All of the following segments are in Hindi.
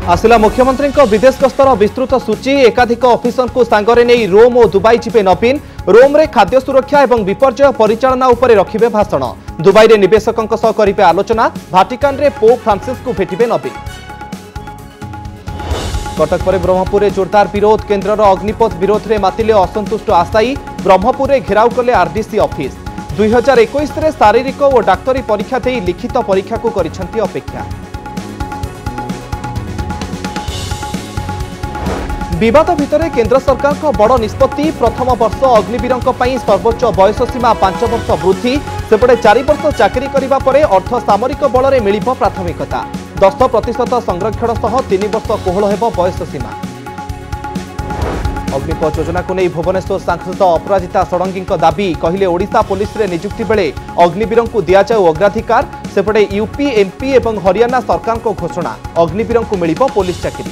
आसिला मुख्यमंत्री विदेश गस्तर विस्तृत सूची एकाधिक ऑफिसर को सांगरे नहीं रोम और दुबई जिबे नवीन। रोम रे खाद्य सुरक्षा और विपर्यय परिचालना उपरे रखिबे भाषण। दुबई रे निवेशकों सह करिबे आलोचना। भाटिकान रे पोप फ्रांसिस को भेटिबे नवीन। कटक पर ब्रह्मपुर जोरदार विरोध। केन्द्र अग्निपथ विरोध में मातिले असंतुष्ट आशायी। ब्रह्मपुर घेराव कले आरडीसी ऑफिस। 2021 रे शारीरिक और डाक्तरी परीक्षा दे लिखित परीक्षा को करिसेंती अपेक्षा। विवाद भितर केंद्र सरकार को बड़ निष्पत्ति। प्रथम वर्ष अग्निवीर सर्वोच्च बयस सीमा 5 वर्ष वृद्धि। सेपटे 4 वर्ष चाकरी करने पर अर्थ सामरिक बल में मिल प्राथमिकता। 10% संरक्षण सह 3 वर्ष कोहल हेब बयस सीमा। अग्निपथ योजना को नहीं भुवनेश्वर सांसद अपराजिता षडंगी दाबी। कहले ओडिशा पुलिस रे नियुक्ति बेले अग्निवीर को दिया जाऊ अग्राधिकार। सेपटे यूपी एमपी और हरियाणा सरकार को घोषणा अग्निवीर को मिल पुलिस चाकरी।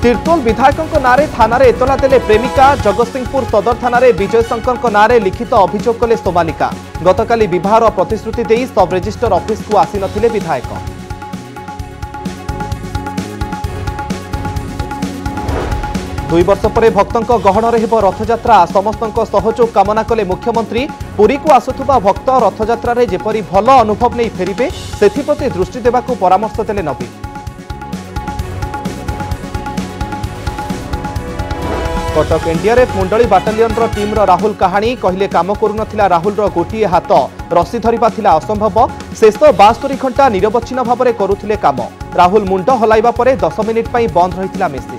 तीर्तोल विधायकों नारे थाना एतला देले प्रेमिका। जगतसिंहपुर सदर थाना विजय शंकर नारे लिखित अभियोग कले सोमालिका। गतकाली विवाहर प्रतिश्रुति दे सब रेजिस्टर ऑफिस को आसी नथिले विधायक। दुई वर्ष पर भक्तों गहन हेब रथयात्रा। समस्त सहयोग कामना कले मुख्यमंत्री। पुरी को आसुथुबा भक्त रथयात्रा रे जेपरी भल अनुभव नहीं फेरिबे सेथिप्रति दृष्टि देबाकू परामर्श देले Naveen. Cuttack NDRF Mundali battalion team Rahul कहानी। कहले काम करुनथिला राहुल गोटे हाथ रसी धरिबा थिला असंभव। शेष 72 घंटा निरवच्छिन्न भाव में करुथिले काम। राहुल मुंड हलाइबा परे 10 मिनिट पई बंद रहिथिला मेसिन।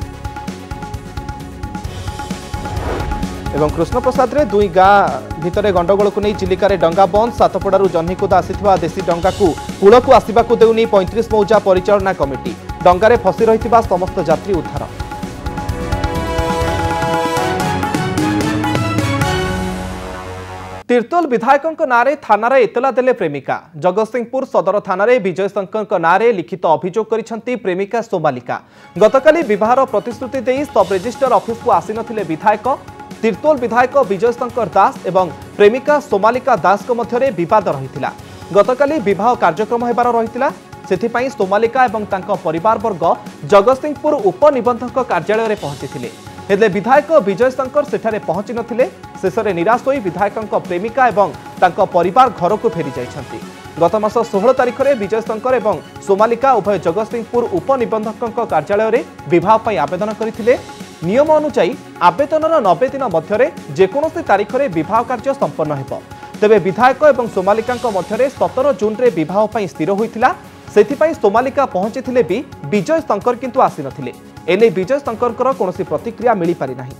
एवं कृष्ण प्रसाद रे दुई गाँ भितर गंडगोल को नहीं चिलिका रे डंगा बंद। सातपड़ारू जह्नीकुदा आसीथिबा देशी डंगा को कूल को आसवाक देउनी 35 मौजा परिचालना कमिटी। डंगारे फसी रहिथिबा समस्त यात्री उद्धार। तीर्तोल विधायकों नारे थाना एतला देले प्रेमिका। जगतसिंहपुर सदर थाना विजय शंकर नारे लिखित अभियोग करिसेंती प्रेमिका सोमालिका। गतकाली विवाहर प्रतिश्रुति दे सब रेजिस्टर ऑफिस को आसी नथिले विधायक। तीर्तोल विधायक विजय शंकर दास एवं प्रेमिका सोमालिका दास को मध्यरे विवाद रहिथिला। गतकाली विवाह कार्यक्रम हेबार रहिथिला। सेथिपई सोमालिका एवं तांको परिवार वर्ग जगतसिंहपुर उपनिबंधक कार्यालय में पहुंचीथिले। हेले विधायक विजय शंकर सेठारे पहुंची नथिले। शेषरे निराश होई विधायकों प्रेमिका एवं तांको परिवार घर को फेरी जाइछंती। गत मास 16 तारिख में विजय शंकर एवं सोमालिका उभय जगतसिंहपुर उपनिबंधक कार्यालय में विवाह पर आवेदन करथिले। नियम अनुसार आवेदनर 90 दिन मध्य जेकोसी तारिख में विवाह कार्य संपन्न हेब। तेबे विधायक एवं सोमालिका मध्य 17 जून रे विवाह पर स्थिर होइथिला। सेथिपई सोमालिका पहुंचीथिले भी विजय शंकर किंतु आसी नथिले। एने विजय शंकर कौन प्रतिक्रिया मिल पारि नाही।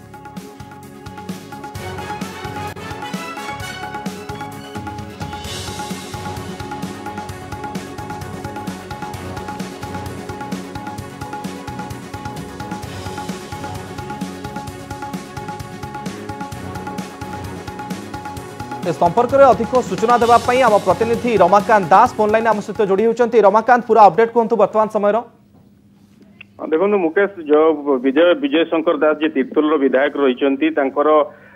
संपर्क में अधिक सूचना देवाई आम प्रतिनिधि रमाकांत दास फोन लाइन आम सहित जोड़ी होती। रमाकांत पूरा अपडेट कहतु वर्तमान समय। देखो मुकेश जो विजय शंकर दास जी तीर्तोल विधायक रही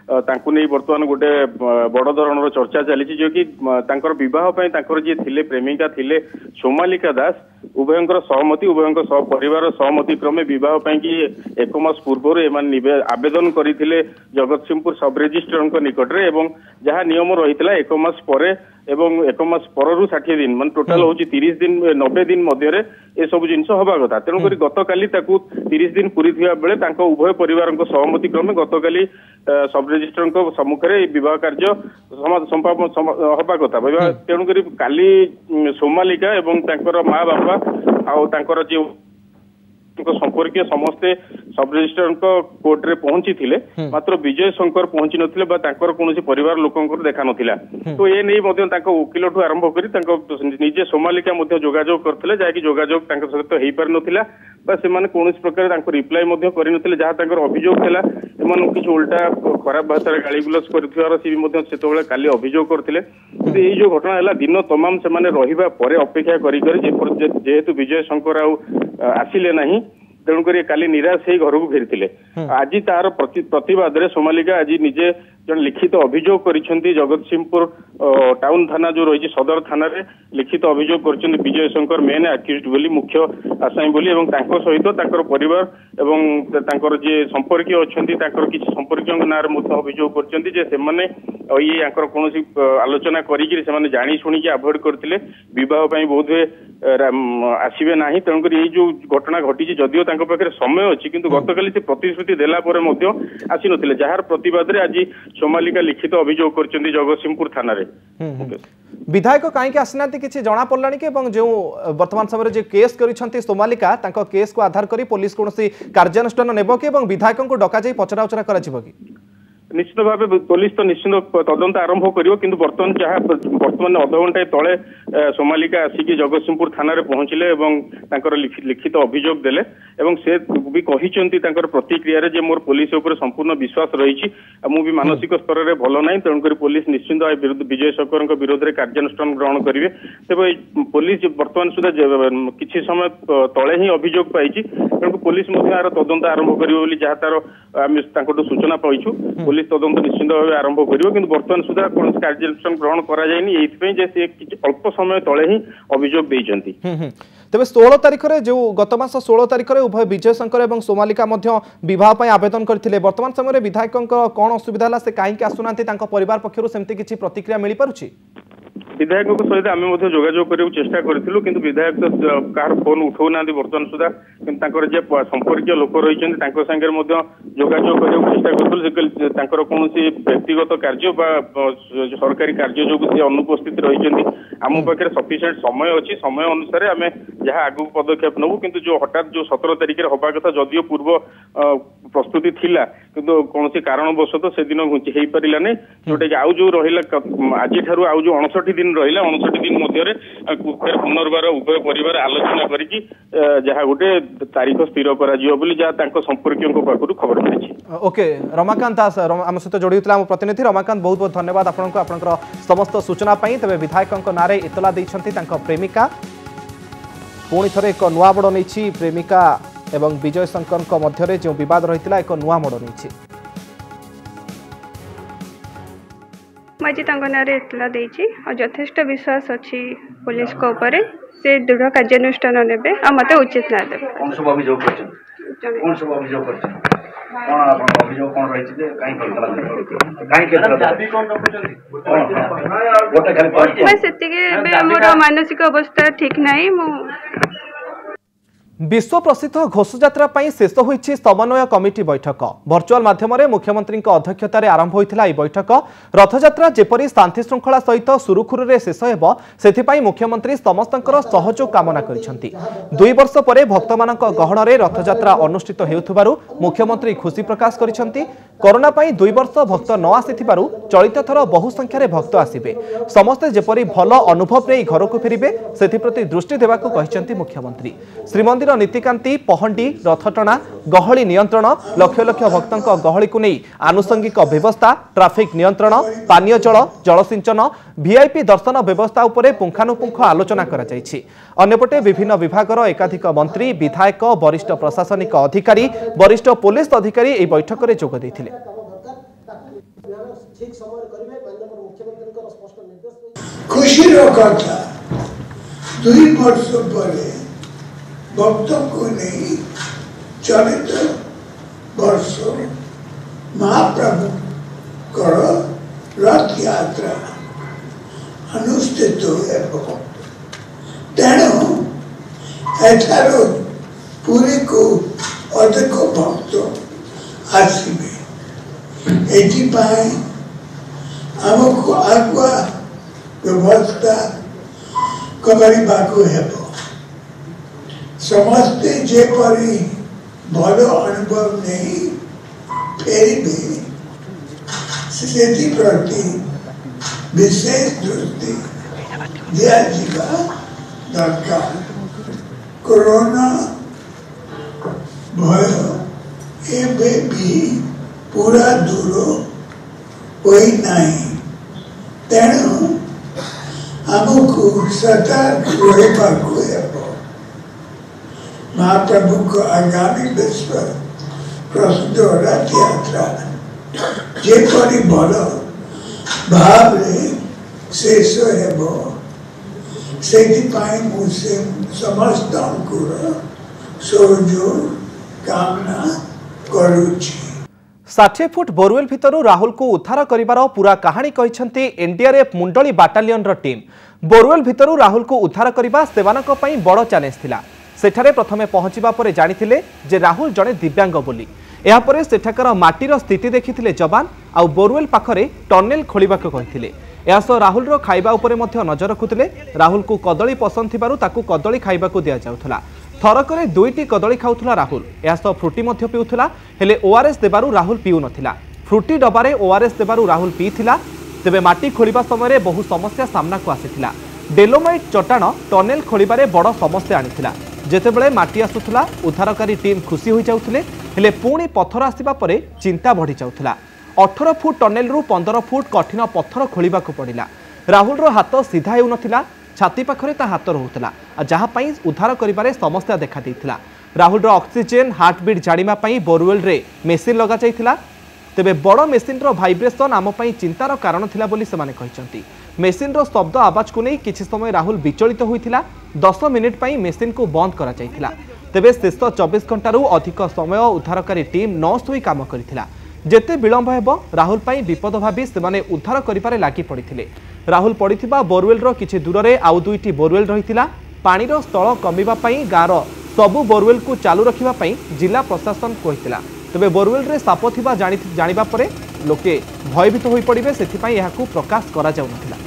नहीं बर्तमान गोटे बड़ धरण चर्चा चली जो कि बह जी थिले प्रेमिका थिले सोमालिका दास उभयंकर सहमति उभयंकर परिवार सहमति क्रमे बह कि 1 मास पूर्व आवेदन करते जगतसिंहपुर सब रेजिस्ट्रार निकट में जहाँ नियम रही 1 मास पर एवं 1 मास पर 60 दिन मान टोटाल हूँ 30 दिन 90 दिन मध्य ए सब जिन हवा कथा। तेणुक गतकाली 30 दिन पूरी बेले उभय परिवार सहमति क्रमे गतकाली सब रेजिस्ट्रार सम्मुखें बह कार्य हवा कथा। तेणुक काली सोमालिका एवं माँ बापा जो संपर्क समस्ते सब रेजिस्ट्रार कोर्ट रे पहुंची थिले। मात्र विजय शंकर पहुंची नथिले बा तांकर कोनोसी परिवार लोकंकर देखा नथिला। तो ए नै मध्ये तांको वकील ठु आरंभ करी तांको निजे सोमालिका मध्ये जोगाजोग करथिले जाकी जोगाजोग तांकर सहित हेई पार नथिला बा से माने कोनोसी प्रकार तांको रिप्लाई मध्ये करि नथिले जहा तांकर अभियोग थिला। एमन किछ उल्टा खराब भाषा गाली गुलस करथिवार सी मध्ये सेतोबेले काली अभियोग करथिले। ए जो घटना हला दिन तमाम से माने रहिबा परे अपेक्षा करी जेहेतु विजय शंकर आसिले नाही तेणुक काली निराश हो घर को फेरी आज तार प्रतिवाद सोमालिका आज निजे जन लिखित अभियोग करिसेंती जगतसिंहपुर टाउन थाना जो रही सदर थाना रे लिखित अभियोग कर विजय शंकर मेन अक्यूज्ड बोली मुख्य आसामी बोली एवं तांको सहित तांकर परिवार एवं तांकर जे संपर्कीय अछंती तांकर किछि संपर्कीय नार मध्य अभियोग करचंती जे से माने ये आंकर कोनोसी आलोचना करिकि से माने जानी सुनी कि अवॉइड करथिले विवाह पई बहुत आसीबे नाही तणकर ये जो घटना घटी जदियो तांको पाखरे समय अछि किंतु गतकाली से प्रतिश्रुति देला परे मध्य आसी नथिले जहार प्रतिवाद रे आज सोमालिका लिखित अभियोग करचंती जगतसिंहपुर थाना रे विधायक कहीं आसना किसी जना पड़ा कि जो वर्तमान समय जो केस कर सोमालिका केस को आधार कर पुलिस कौन कार्यानुष्ठान नेब कि विधायक को डक पचरा उचरा कर निश्चित भाव पुलिस तो निश्चित तदंत आरंभ करियो किंतु वर्तमान अध घंटा तले सोमालिका आसिक जगतसिंहपुर थाना रे पहुंचले एवं तांकर लिखित अभियोग देले एवं से भी कहिसंती तांकर प्रतिक्रिया रे जे मोर पुलिस ऊपर संपूर्ण विश्वास रही मु भी मानसिक स्तर रे भलो नाही तणकर पुलिस निश्चित विजय शंकर विरोध रे कार्यानुष्ठान ग्रहण करिवे तेबे पुलिस वर्तमान सुधा किछि समय तले ही अभियोग पाइछि तणकर पुलिस मध्ये आर तदंत आरंभ करियो बोली जहा तार आम तांको सूचना पाइछु पुलिस तदंत निश्चित भाव आरंभ करियो किंतु वर्तमान सुधा कोन कार्यानुष्ठान ग्रहण करा जायनी एथि पई जे से अल्प समय तले ही अभियोग देइछंती तेज 16 तारिख रे जो गत मास 16 तारिख रे उभय विजय शंकर और सोमालिका बह आवेदन करते वर्तमान समय विधायक कौन असुविधा है से कहीं आसुना परिवार पक्षर सेमती किसी प्रतिक्रिया मिल पारुछि विधायक सहित आम जोगाजोग करने चेष्टा करूँ कि विधायक तो कहार फोन उठाऊ ना बर्तमान सुधा कि संपर्क लोक रही जोगाजोग करने चेष्टा करूँ कौन व्यक्तिगत कार्य सरकारी कार्य जो अनुपस्थित रही आम पाखे सफिसीयंट समय अच्छी समय अनुसार आम जहाँ आगू पदक्षेप नबू कि जो हठात जो 17 तारिख हवा कथा जदियो पूर्व प्रस्तुति थिला किंतु कौन कारणवशत से दिन हो पारा नहीं जोटा कि आउ जो रहा आज आउ जो 59 दिन रहा 59 दिन मध्य पुनर्बार उभय परिवार आलोचना करके जहाँ गोटे तारीख स्थिर कर संपर्क पाखु खबर मिली। ओके रमाकांत दास आम सहित जोड़ी होता प्रतिनिधि रमाकांत बहुत बहुत धन्यवाद आपंकर समस्त सूचना तेज विधायक ना इतला देती प्रेमिका पुणी थे एक नुआ मोड़ नहीं प्रेमिका एवं विजय शंकर मध्य जो बद रही एक नुआ मोड़ नहीं मुझे नारे इतला देछि और यथेष्ट विश्वास अच्छी पुलिस को ऊपर से दृढ़ कार्यानुष्ठान नेबे आ मते उचित ना देबे कौन सब अभियोग करछन कौन सब अभियोग करछन कौन आपण अभियोग कौन रही छे काई केतरा दाबी कौन रखछन गोटे खाली मैं सेति के मोर मानसिक अवस्था ठीक नाही मु विश्व प्रसिद्ध घोषयात्रा शेष होईछि समन्वय कमिटी बैठक वर्चुआल माध्यम मुख्यमंत्री अध्यक्षतार आरंभ होइथिला बैठक रथयात्रा जेपरी शांति श्रृंखला सहित सुरुखुरु शेष हेब सेथिपाई मुख्यमंत्री समस्तंकर सहयोग कामना करिसेंति 2 वर्ष परे भक्तमानक गहणरे रथयात्रा अनुष्ठित हेउथबारु मुख्यमंत्री खुशी प्रकाश करिसेंति कोरोना पाई 2 वर्ष भक्त न आसीथिबारु चलित थर बहु संख्यारे भक्त आसिबे समस्ते जेपरी भल अनुभव नै घरकु फेरिबे सेथिप्रति दृष्टि देबाकू कहिसेंति मुख्यमंत्री श्रीमंदिर नीतिकांति पहंडी रथटणा गहली नियंत्रण लक्ष लक्ष भक्तों गहली को नहीं आनुषंगिक व्यवस्था ट्राफिक नियंत्रण पानीय जल जलसिंचन वीआईपी दर्शन व्यवस्था उपरे पुंखानुपुंख आलोचना करा जायछि। अन्यपटे विभिन्न विभागर एकाधिक मंत्री विधायक वरिष्ठ प्रशासनिक अधिकारी वरिष्ठ पुलिस अधिकारी एही बैठक रे जोग दैथिले। खुशी कथा 2 वर्ष परे भक्तों को नहीं चलित वर्ष महाप्रभु रथ यात्रा अनुष्ठित तेणु एठार पुरी को अधिक भक्त आसवे आमको आगुआ व्यवस्था करने समस्ते जेपरी भल अनुभव नहीं फेरबे से प्रति विशेष दृष्टि दिया दरकार। कोरोना भय एबे भी पूरा दूर होई नहीं तेणु आमको सतर्क रहबाकू हेबो। महाप्रभु को आगामी विश्व प्रसिद्ध रथ यात्रा ଯେପରି ଭଲ ଭାବରେ ଶେଷ ହେବ ସେଥିପାଇଁ ମୁଁ ସମସ୍ତଙ୍କର ସହଯୋଗ କାମନା କରୁଛି। 60 फुट बोरवेल भितर राहुल को उद्धार करिवार पूरा कहानी कहिसंती NDRF Mundali battalion team. Borewell भितर राहुल को उद्धार करने सेवानक पई बड़ चैलेंज थिला। सेठारे प्रथमे पहुंचीबा परे जानिथिले जे राहुल जड़े दिव्यांग बोली। एहापरे सेठाकर माटीर स्थिति देखिथिले जवान आउ बोरवेल पाखरे टनेल खोलिबाक कहिथिले। एहासह राहुल रो खाइबा उपरे मध्य नजर रखुथिले। राहुल को कदली पसंद थिबारु ताकू कदली खाइबाकू दिया जाउथला। थरकरे 2टी कदली खाउथला राहुल। एहासह फ्रुटी मध्य पिउथला हेले ओआरएस देबारु राहुल पिउ नथिला। फ्रुटी डबारे ओआरएस देबारु राहुल पीथिला। तेबे माटी खोलिबा समय बहु समस्या सामना को आसीथिला। डेलोमाइट चट्टाण टनेल खोलिबारे बड़ समस्या आनिथिला। जेतेबेले माटी आसुथला उद्धारकारी टीम खुशी होई जाउथले हेले पुणी पत्थर आसीबा परे चिंता बढ़ी जाउथला। 18 फुट टनेल रु 15 फुट कठिन पत्थर खोलिबाकू पड़िला। राहुल रो हाथ सीधा हेउ नथिला। छाती पाखरे ता हाथ रहुतला जहाँ पई उद्धार करिबारे समस्या देखा देइथिला। राहुल रो ऑक्सीजन हार्टबीट जानिबा पई बोरवेल रे मेसिन लगा जाइथिला। तेबे बड़ मेसिन रो भाइब्रेशन आम पई चिंतार कारण थिला बोली सेमाने कहिसंती। मेसिन रो शब्द आवाज को नहीं किछि समय राहुल विचलित होइथिला। 10 मिनिट पई मेसिन को बंद करा जाइथिला। तेबे शेष 24 घंटारू अधिक समय उद्धारकारी टीम न सोई काम करिथिला। जेते विलंब हेबो राहुल पई विपद भाबी सेमाने उद्धार करिपारे लागि पड़िथिले। राहुल पड़िथिबा बोरवेल रो किछि दूररे आउ 2टी बोरवेल रहिथिला। पानीर स्तर कमिबा पई गाँर सबु बोरवेल को चालू रखिबा पई जिला प्रशासन कहिथिला। तेबे बोरवेल रे साप थिबा जानिबा परे लोके भयभीत होई पड़िबे सेथिपई एहाकू प्रकाश करा जाउ नथिला।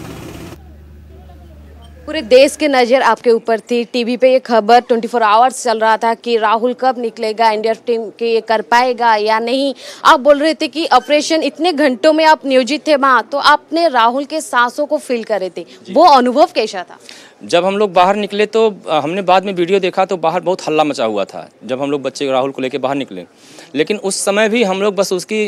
पूरे देश की नज़र आपके ऊपर थी। टीवी पे ये खबर 24 आवर्स चल रहा था कि राहुल कब निकलेगा, एनडीआरएफ टीम के ये कर पाएगा या नहीं। आप बोल रहे थे कि ऑपरेशन इतने घंटों में आप नियोजित थे वहाँ, तो आपने राहुल के सांसों को फील कर रहे थे, वो अनुभव कैसा था? जब हम लोग बाहर निकले तो हमने बाद में वीडियो देखा तो बाहर बहुत हल्ला मचा हुआ था जब हम लोग बच्चे राहुल को लेके बाहर निकले। लेकिन उस समय भी हम लोग बस उसकी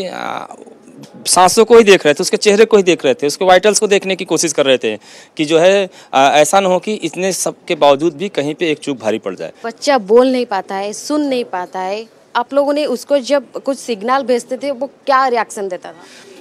सांसों को ही देख रहे थे, उसके चेहरे को ही देख रहे थे, उसके वाइटल्स को देखने की कोशिश कर रहे थे कि जो है ऐसा न हो कि इतने सब के बावजूद भी कहीं पे एक चूक भारी पड़ जाए। बच्चा बोल नहीं पाता है, सुन नहीं पाता है, आप लोगों ने उसको जब कुछ सिग्नल भेजते थे वो क्या रिएक्शन देता था?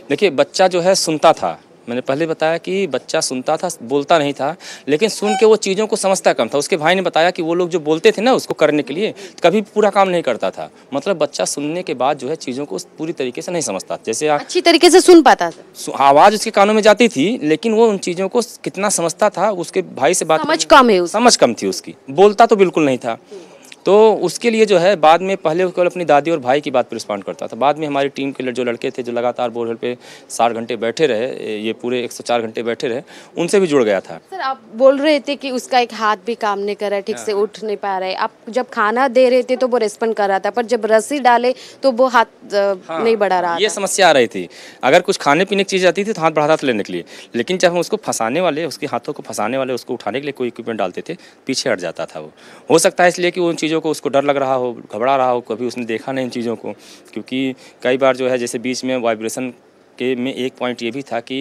देखिए बच्चा जो है सुनता था। मैंने पहले बताया कि बच्चा सुनता था, बोलता नहीं था, लेकिन सुन के वो चीज़ों को समझता कम था। उसके भाई ने बताया कि वो लोग जो बोलते थे ना उसको करने के लिए कभी पूरा काम नहीं करता था। मतलब बच्चा सुनने के बाद जो है चीज़ों को पूरी तरीके से नहीं समझता। जैसे अच्छी तरीके से सुन पाता था, आवाज़ उसके कानों में जाती थी, लेकिन वो उन चीज़ों को कितना समझता था उसके भाई से बात समझ कम थी उसकी। बोलता तो बिल्कुल नहीं था। तो उसके लिए जो है बाद में पहले केवल अपनी दादी और भाई की बात पर रिस्पॉन्ड करता था। बाद में हमारी टीम के जो लड़के थे जो लगातार बोरवेल पे 60 घंटे बैठे रहे, ये पूरे 104 घंटे बैठे रहे, उनसे भी जुड़ गया था। सर आप बोल रहे थे कि उसका एक हाथ भी काम नहीं कर रहा है, ठीक से उठ नहीं पा रहा है। आप जब खाना दे रहे थे तो वो रेस्पॉन्ड कर रहा था, पर जब रस्सी डाले तो वो हाथ नहीं बढ़ा रहा था। ये समस्या आ रही थी। अगर कुछ खाने पीने की चीज़ आती थी तो हाथ बढ़ाता था लेने के लिए, लेकिन जब हम उसको फंसाने वाले, उसके हाथों को फंसाने वाले, उसको उठाने के लिए कोई इक्विपमेंट डालते थे, पीछे हट जाता था वो। हो सकता है इसलिए कि उन चीज़ों को उसको डर लग रहा हो, घबरा रहा हो, कभी उसने देखा नहीं इन चीज़ों को। क्योंकि कई बार जो है जैसे बीच में वाइब्रेशन के में एक पॉइंट ये भी था कि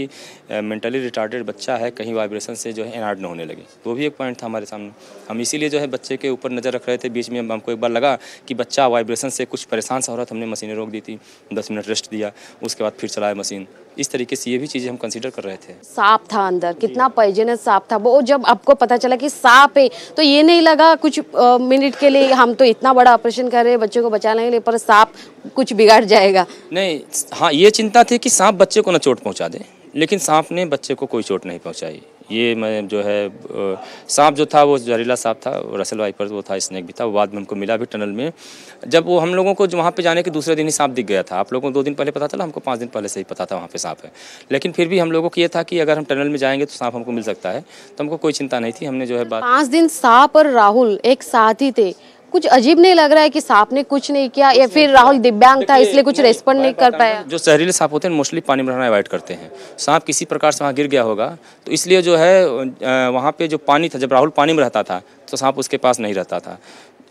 मेंटली रिटार्डेड बच्चा है, कहीं वाइब्रेशन से जो है एनार्ड न होने लगे, वो भी एक पॉइंट था हमारे सामने। हम इसीलिए जो है बच्चे के ऊपर नज़र रख रहे थे। बीच में हमको एक बार लगा कि बच्चा वाइब्रेशन से कुछ परेशान सा हो रहा था, हमने मशीनें रोक दी थी, 10 मिनट रेस्ट दिया, उसके बाद फिर चलाया मशीन। इस तरीके से ये भी चीज़ें हम कंसीडर कर रहे थे। सांप था अंदर, कितना पॉइजनस सांप था वो। जब आपको पता चला कि सांप है तो ये नहीं लगा कुछ मिनट के लिए हम तो इतना बड़ा ऑपरेशन कर रहे हैं बच्चे को बचाने के लिए, पर सांप कुछ बिगाड़ जाएगा? नहीं, हाँ ये चिंता थी कि सांप बच्चे को न चोट पहुँचा दे, लेकिन सांप ने बच्चे को कोई चोट नहीं पहुँचाई। ये मैं जो है सांप जो था वो जहरीला सांप था, रसेल वाइपर वो था, स्नेक भी था। वो बाद में हमको मिला भी टनल में। जब वो हम लोगों को वहाँ पे जाने के दूसरे दिन ही सांप दिख गया था। आप लोगों को 2 दिन पहले पता चला, हमको 5 दिन पहले से ही पता था वहाँ पे सांप है। लेकिन फिर भी हम लोगों को ये था कि अगर हम टनल में जाएंगे तो सांप हमको मिल सकता है, तो हमको कोई चिंता नहीं थी। हमने जो है 5 दिन सांप और राहुल एक साथ ही थे। कुछ अजीब नहीं लग रहा है कि सांप ने कुछ नहीं किया, या फिर राहुल दिव्यांग था इसलिए कुछ रेस्पॉन्ड नहीं कर पाया? जो जहरीले सांप होते हैं मोस्टली पानी में रहना अवॉइड करते हैं। सांप किसी प्रकार से वहाँ गिर गया होगा, तो इसलिए जो है वहाँ पे जो पानी था, जब राहुल पानी में रहता था तो सांप उसके पास नहीं रहता था।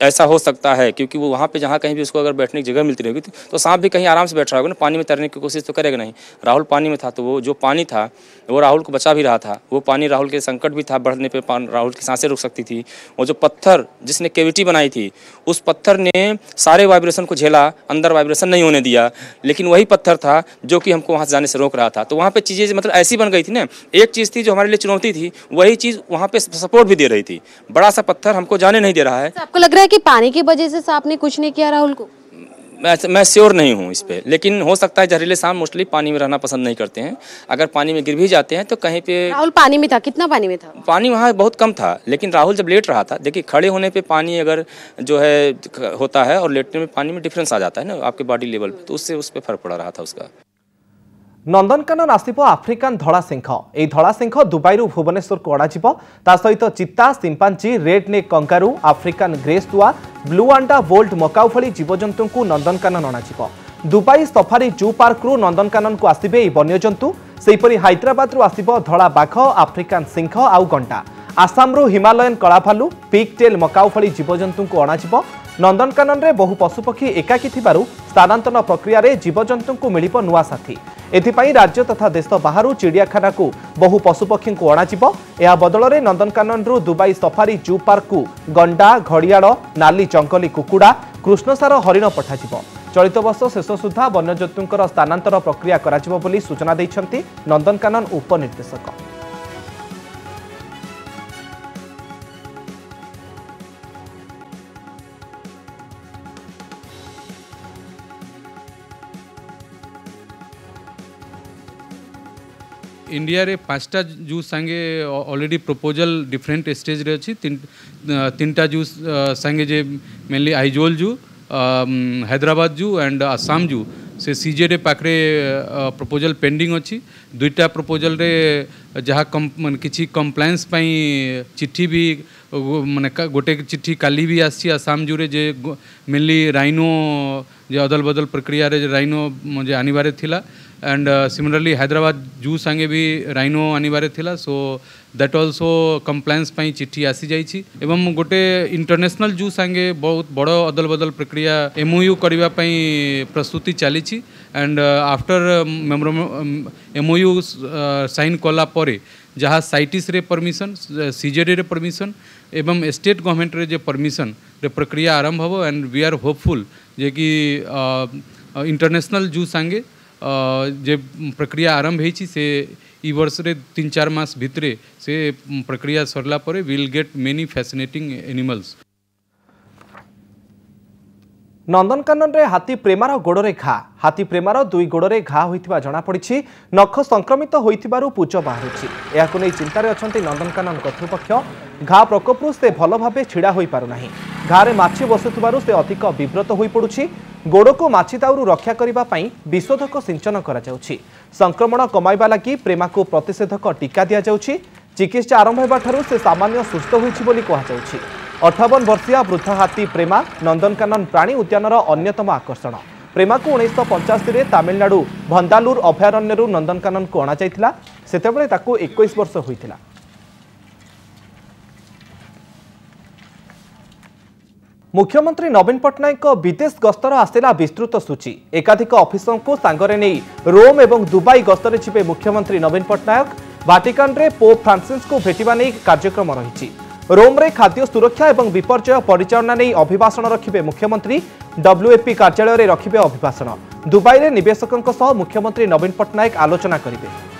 ऐसा हो सकता है, क्योंकि वो वहाँ पे जहाँ कहीं भी उसको अगर बैठने की जगह मिलती रहेगी तो सांप भी कहीं आराम से बैठ रहा होगा ना, पानी में तैरने की कोशिश तो करेगा नहीं। राहुल पानी में था तो वो जो पानी था वो राहुल को बचा भी रहा था। वो पानी राहुल के संकट भी था, बढ़ने पे राहुल की सांसें रुक सकती थी। वो जो पत्थर जिसने कैविटी बनाई थी उस पत्थर ने सारे वाइब्रेशन को झेला, अंदर वाइब्रेशन नहीं होने दिया, लेकिन वही पत्थर था जो कि हमको वहाँ से जाने से रोक रहा था। तो वहाँ पे चीज़ें मतलब ऐसी बन गई थी ना, एक चीज़ थी जो हमारे लिए चुनौती थी, वही चीज़ वहाँ पे सपोर्ट भी दे रही थी। बड़ा सा पत्थर हमको जाने नहीं दे रहा है। आपको लग रहा है कि पानी की वजह से सांप ने कुछ नहीं किया राहुल को? मैं श्योर नहीं हूँ इस पे, लेकिन हो सकता है जहरीले सांप मोस्टली पानी में रहना पसंद नहीं करते हैं। अगर पानी में गिर भी जाते हैं तो कहीं पे। राहुल पानी में था, कितना पानी में था? पानी वहाँ बहुत कम था, लेकिन राहुल जब लेट रहा था, देखिए खड़े होने पे पानी अगर जो है होता है और लेटने में पानी में डिफरेंस आ जाता है ना आपके बॉडी लेवल पे, तो उससे उस पर फर्क पड़ रहा था उसका। नंदनकानन आसिबो आफ्रिकान धड़ा सिंह। एई धड़ा सिंह दुबई भुवनेश्वर को अणाजिबो। ता सहित चित्ता, chimpanzee, red neck kangaroo, African ग्रेसुआ, ब्लू आंडा, वोल्ट मकाउ भली जीवजंतु को नंदनकानन अणाजिबो। दुबई सफारी जू पार्क रु नंदनकानन को आसिबे एई वन्यजंतु। सेहीपरि हैदराबाद रु आसिबो धड़ा बाघ, आफ्रिकान सिंह आउ गंडा। आसाम रु हिमालयन कला भालू, पिगटेल मकाउ भली जीवजंतु को अणाजिबो। नंदनकानन रे बहु पशुपक्षी एकाकी थिबारु स्थानांतरण प्रक्रिया रे जीवजंतु को मिलिबो नुआ साथी। एथिपाई राज्य तथा देश बाहर चिड़ियाखाना को बहु पशुपक्षी को अणाजिबो। या बदल में नंदनकानन रु दुबई सफारी जू पार्क को गंडा, घड़ियाल, नाली जंगली कुकुड़ा, कृष्णसार हरिण पठाजिबो। चलित वर्ष शेष सुधा वन्यजंतुंकर स्थानांतर प्रक्रिया कराजिबो बोली सूचना दैछन्ति नंदनकानन उपनिर्देशक। इंडिया रे 5टा जू संगे ऑलरेडी प्रपोजल डिफरेंट स्टेज रे अछि। तीनटा जू संगे जे मेनली आइजोल जू, हैदराबाद जू एंड आसाम जू से सीजे रे पाखरे प्रपोजल पेंडिंग अछि। दुईटा प्रपोजल रे जहाँ किछि कंप्लायंस पई चिट्ठी भी माने गोटे चिट्ठी काली भी आसी आसाम जू रे जे मेनली राइनो जे अदल बदल प्रक्रिया रे राइनो जे आनिबारे थिला एंड सिमिलरली हैदराबाद जू संगे भी राइनो आनिबारे थिला। सो दैट ऑल्सो कंप्लायंस पई चिट्ठी आसी जाइछि एवं गोटे इंटरनेशनल जू संगे बहुत बड़ अदल बदल प्रक्रिया एमओयू करबा पई प्रस्तुति चली एंड आफ्टर एमओयू साइन कला परे जहाँ साइटिस रे परमिशन, सीजेडी रे परमिशन एवं स्टेट गवर्नमेंट रे जे परमिशन रे प्रक्रिया आरंभ हो एंड वी आर होपफुल जे कि इंटरनेशनल जू संगे जे प्रक्रिया आरंभ होती से ई वर्ष रे 3-4 मास भितरे से प्रक्रिया सरला परे will get many fascinating animals. Nandankanan रे हाथी प्रेमार गोड़े घा। हाथी प्रेमार 2 गोड़े घा होइथिबा जणा पड़िछि। नख संक्रमित होइथिबारु पूच बाहरुछि। एहाकु नै चिंतारे अछंती नंदनकानन कर्तृपक्ष। घा प्रकोपरु से भल भाबे छिड़ा होई पारु नाही। घारे माछि बसुथिबारु से अधिक विव्रत होई पडुछि। गोड़ को माछि दाउरु रक्षा करिबा पई विशोधक सिंचन करा जाउछि। संक्रमण कमाइबा लागि प्रेमा को प्रतिषेधक टीका दिया जाउछि। चिकित्सा आरंभ हेबा ठारु से सामान्य सुस्थ होइछि बोली कहा जाउछि। 58 वर्षीय वृद्ध हाथी प्रेमा नंदनकानन प्राणी उद्यानर अन्यतम आकर्षण। प्रेमा को 1985 रे तमिलनाडु भंदालुर अभयारण्यरु नंदनकानन को अणा जाइथिला। सेतेबेले ताकू 21 वर्ष होइथिला। मुख्यमंत्री नवीन पट्टनायक विदेश गस्तर आसला विस्तृत सूची। एकाधिक ऑफिसर को सांगरे नहीं रोम एवं दुबई गस्तरे जिबे मुख्यमंत्री नवीन पट्टनायक। वाटिकान रे पोप फ्रांसिस को भेटिबा नहीं कार्यक्रम रही। रोम रे खाद्य सुरक्षा एवं विपर्यय परिचालना नहीं अभिभाषण रखिबे मुख्यमंत्री। WFP कार्यालय रे रखिबे अभिभाषण। दुबई रे निवेशकों सह मुख्यमंत्री नवीन पट्टनायक आलोचना करिबे।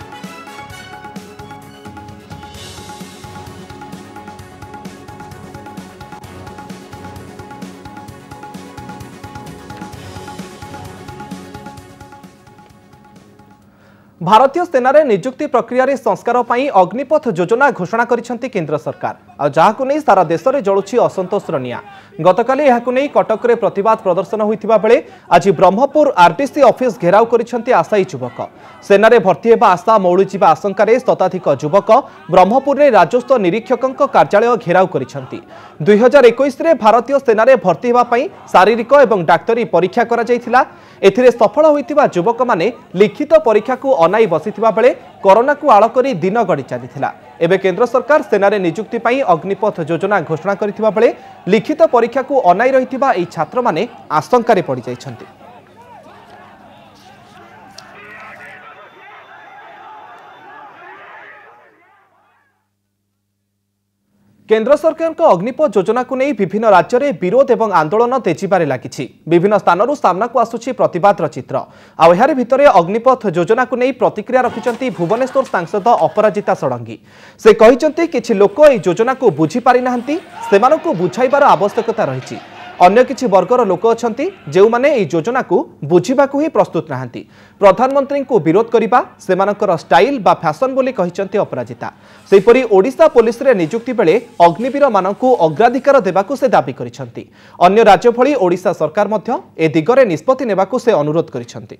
भारतीय सेना रे नियुक्ति प्रक्रिया रे संस्कार पई अग्निपथ योजना घोषणा करिसेंती केंद्र सरकार। आ जाहाकु नै सारा देश रे जळुछि असंतोषर निया। गतकाली एहाकु नै कटक रे प्रतिवाद प्रदर्शन होइतिबा बेले आज ब्रह्मपुर आरटीसी ऑफिस घेराव करिसेंती आशायी युवक। सेना रे भर्ती हेबा आशा मौळुजिबा आशंका रे शताधिक युवक ब्रह्मपुर रे राजस्व निरीक्षकक कार्यालय घेराव करिसेंती। 2021 रे भारतीय सेना रे भर्ती हेबा पई शारीरिक एवं डाक्टरी परीक्षा करा जायथिला। एथिरे सफल होइतिबा युवक माने लिखित परीक्षा को अनाई बसिथिबा बेले कोरोना को आळ करी दिन गड़ी चलीथिला। एबे केंद्र सरकार सेना नियुक्ति पर अग्निपथ योजना घोषणा करथिबा बेले लिखित परीक्षा को अनाई रहिथिबा एई छात्र माने आशंका पड़ जाइछन्ति। केंद्र सरकार को अग्निपथ योजना को नहीं विभिन्न राज्य में विरोध और आंदोलन तेजिबारे लगी। विभिन्न स्थानों सामना को आसुची प्रतिवादर चित्र। आहार भितर अग्निपथ योजना को नहीं प्रतिक्रिया रखिंट भुवनेश्वर सांसद अपराजिता षडंगी। से कहते किछि लोक এই योजना को बुझी पारि नाहंती, सेमानकु बुझाइबार आवश्यकता रही। अन्य किछि वर्गर लोक अछंती जेउ माने এই योजना को बुझिबाकु ही प्रस्तुत नाहंती। प्रधानमंत्री को विरोध करिबा सेमानकर स्टाइल बा फैशन बोली कहिसंती अपराजिता। सेपरि ओडिशा पुलिस रे नियुक्ति बेले अग्निवीर मानकु अग्राधिकार देबाकु से दाबी करिसंती। अन्य राज्य भली ओडिशा सरकार मध्य ए दिगरे निष्पत्ति नेबाकु से अनुरोध करिसंती।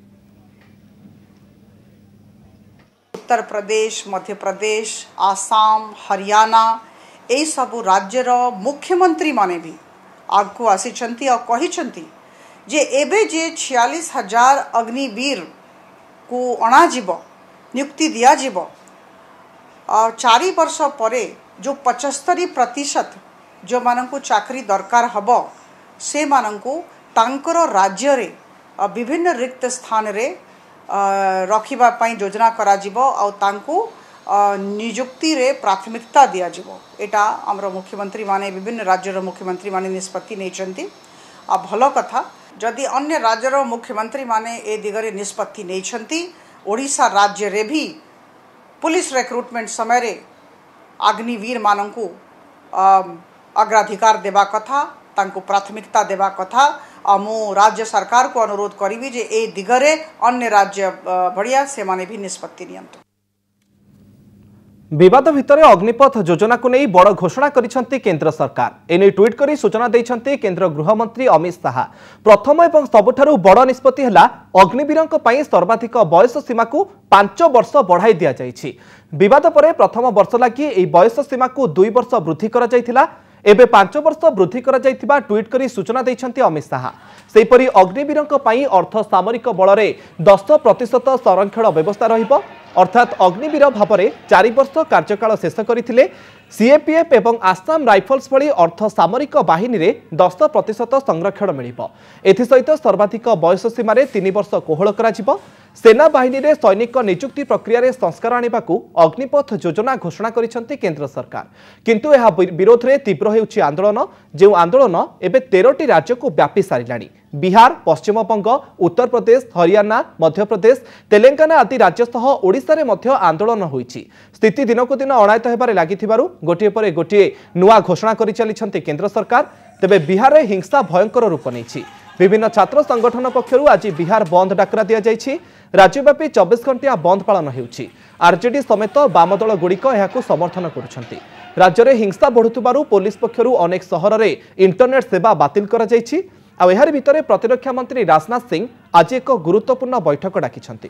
उत्तर प्रदेश, मध्य प्रदेश, आसाम, हरियाणा ए सबु राज्यर मुख्यमंत्री माने भी आगु आसिछंती और कहिछंती जे एबे जे 46,000 अग्निवीर को अणाजिब नियुक्ति दिया जिब और 4 वर्ष परे जो 75% जो मानकु चाकरी दरकार हब से मानकु तांकर राज्य रे विभिन्न रिक्त स्थान रे रखिबा पई योजना करा जिब और तांकु नियुक्ति रे प्राथमिकता दिया जिवो। एटा हमरो मुख्यमंत्री माने विभिन्न राज्यर मुख्यमंत्री माने निष्पत्ति नेचंती आ भलो कथा। जदि अन्य राज्यर मुख्यमंत्री माने ए दिगरे निष्पत्ति नेचंती ओडिशा राज्य रे भी पुलिस रिक्रुटमेंट समय रे अग्निवीर मानंकु अग्राधिकार देबा कथा, तांको प्राथमिकता देबा कथा। मु राज्य सरकार को अनुरोध करिवि जे ए दिगरे अन्य राज्य बढ़िया से माने भी निष्पत्ति नियंतु। विवाद भितर अग्निपथ योजना को नहीं बड़ घोषणा करिसंती केंद्र सरकार। एने ट्वीट करी सूचना दैछंती केंद्र गृहमंत्री अमित शाह। प्रथम एवं सबुठारु बड़ निष्पत्ति हला अग्निवीरंक पई सर्वाधिक बयस सीमा को 5 वर्ष बढ़ाई दिया जाइछि। विवाद परे प्रथम वर्ष लागि एई बयस सीमा को 2 वर्ष वृद्धि करा जाइथिला। एबे 5 वर्ष वृद्धि करा जाइथिबा ट्वीट करी सूचना दैछंती अमित शाह। सेहीपरि अग्निवीरंक पई अर्थ सामरिक बलरे 10% संरक्षण व्यवस्था रहिबो। अर्थात अग्निवीर भाव में 4 वर्ष कार्यकाल शेष करथिले। सीएपीएफ एवं आसाम राइफल्स भली अर्थ सामरिक बाहिनी रे 10% संरक्षण मिलिबो। एथिसहित सर्वाधिक बयस सीमा 3 वर्ष कोहल करा जिवो। सेना बाहिनी रे सैनिक नियुक्ति प्रक्रिया रे संस्कार आनिबाकू अग्निपथ योजना घोषणा करिसंती केंद्र सरकार। किंतु एहा विरोध रे तीव्र हेउछि आंदोलन। जे आंदोलन एबे 13टी राज्य को व्यापी सारिलाणी। बिहार, पश्चिम बंग, उत्तर प्रदेश, हरियाणा, मध्य प्रदेश, तेलंगाना आदि राज्य सह ओडिशा रे मध्य आंदोलन होईछि। स्थिति दिनकु दिन अणायत हेबारे लागिथिबारु गोटिए परे गोटिए नुआ घोषणा करि चलिछंती केंद्र सरकार। तेबे बिहार रे हिंसा भयंकर रूप नेछि। विभिन्न छात्र संगठन पक्षरु आज बिहार बंद डाकरा दिया जाइछि। राज्यव्यापी 24 घंटिया बंद पालन हेउछि। आरजेडी समेत वामदल गुड़िक एहाकु समर्थन करुछंती। राज्य में हिंसा बढ़ुथिबारु पुलिस पक्षरु अनेक सहर रे इंटरनेट सेवा बातिल करा जाइछि। आ एहार भितरे प्रतिरक्षा मंत्री राजनाथ सिंह आज एक गुरुत्वपूर्ण बैठक डाकिछंती।